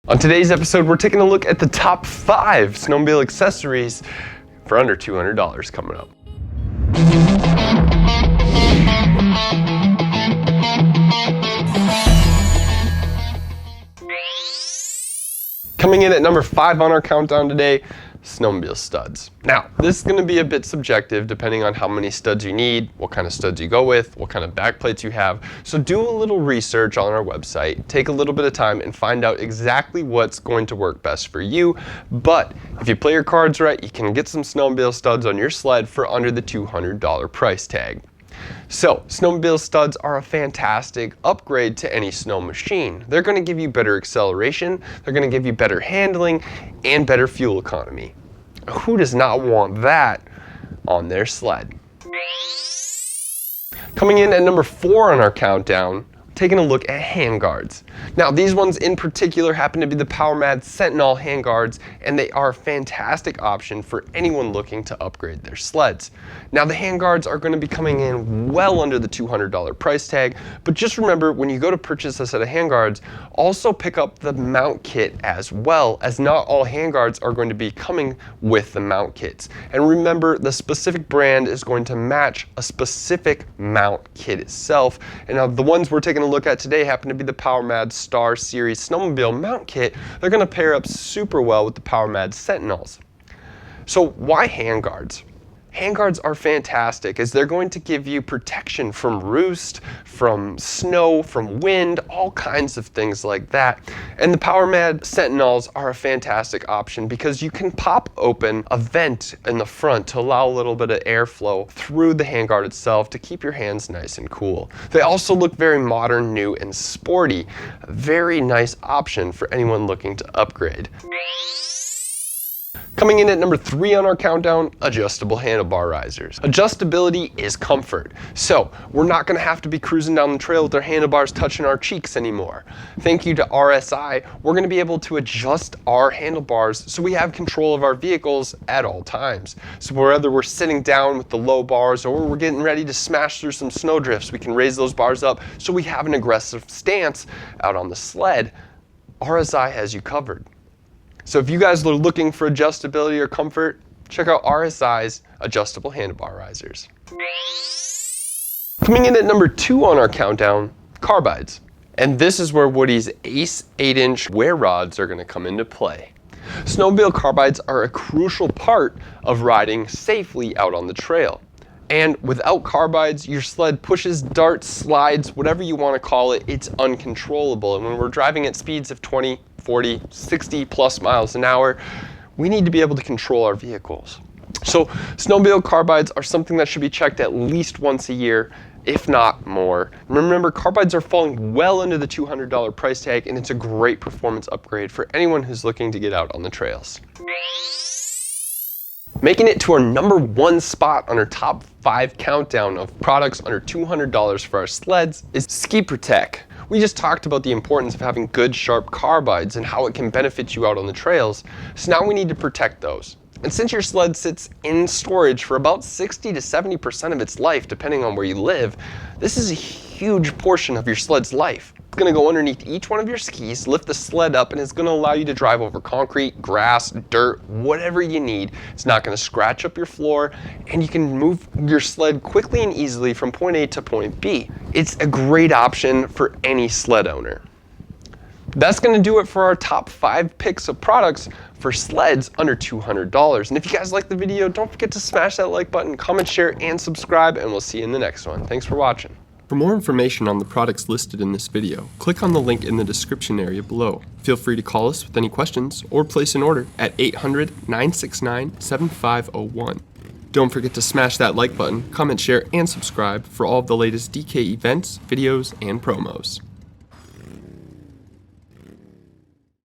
On today's episode, we're taking a look at the top 5 snowmobile accessories for under $200 coming up. Coming in at number 5 on our countdown today, snowmobile studs. Now, this is going to be a bit subjective depending on how many studs you need, what kind of studs you go with, what kind of back plates you have. So do a little research on our website, take a little bit of time and find out exactly what's going to work best for you. But if you play your cards right, you can get some snowmobile studs on your sled for under the $200 price tag. So, snowmobile studs are a fantastic upgrade to any snow machine. They're going to give you better acceleration, they're going to give you better handling, and better fuel economy. Who does not want that on their sled? Coming in at number 4 on our countdown, taking a look at handguards. Now, these ones in particular happen to be the PowerMad Sentinel handguards, and they are a fantastic option for anyone looking to upgrade their sleds. Now, the handguards are going to be coming in well under the $200 price tag, but just remember when you go to purchase a set of handguards, also pick up the mount kit as well, as not all handguards are going to be coming with the mount kits. And remember, the specific brand is going to match a specific mount kit itself. And now the ones we're taking a look at today happen to be the PowerMad Star Series Snowmobile mount kit. They're going to pair up super well with the PowerMad Sentinels. So why handguards? Handguards are fantastic as they're going to give you protection from roost, from snow, from wind, all kinds of things like that. And the PowerMad Sentinels are a fantastic option because you can pop open a vent in the front to allow a little bit of airflow through the handguard itself to keep your hands nice and cool. They also look very modern, new, and sporty. A very nice option for anyone looking to upgrade. Coming in at number 3 on our countdown, adjustable handlebar risers. Adjustability is comfort, so we're not going to have to be cruising down the trail with our handlebars touching our cheeks anymore. Thank you to RSI, we're going to be able to adjust our handlebars so we have control of our vehicles at all times. So whether we're sitting down with the low bars or we're getting ready to smash through some snowdrifts, we can raise those bars up so we have an aggressive stance out on the sled. RSI has you covered. So if you guys are looking for adjustability or comfort, check out RSI's adjustable handlebar risers. Coming in at number 2 on our countdown, carbides. And this is where Woody's Ace 8-inch wear rods are going to come into play. Snowmobile carbides are a crucial part of riding safely out on the trail. And without carbides, your sled pushes, darts, slides, whatever you want to call it, it's uncontrollable. And when we're driving at speeds of 20, 40, 60 plus miles an hour, we need to be able to control our vehicles. So snowmobile carbides are something that should be checked at least once a year, if not more. Remember, carbides are falling well under the $200 price tag, and it's a great performance upgrade for anyone who's looking to get out on the trails. Making it to our number 1 spot on our top 5 countdown of products under $200 for our sleds is Ski Protect. We just talked about the importance of having good, sharp carbides and how it can benefit you out on the trails. So now we need to protect those. And since your sled sits in storage for about 60 to 70% of its life, depending on where you live, this is a huge portion of your sled's life. It's going to go underneath each one of your skis, lift the sled up, and it's going to allow you to drive over concrete, grass, dirt, whatever you need. It's not going to scratch up your floor, and you can move your sled quickly and easily from point A to point B. It's a great option for any sled owner. That's going to do it for our top 5 picks of products for sleds under $200. And if you guys like the video, don't forget to smash that like button, comment, share, and subscribe, and we'll see you in the next one. Thanks for watching. For more information on the products listed in this video, click on the link in the description area below. Feel free to call us with any questions or place an order at 800-969-7501. Don't forget to smash that like button, comment, share, and subscribe for all of the latest DK events, videos, and promos.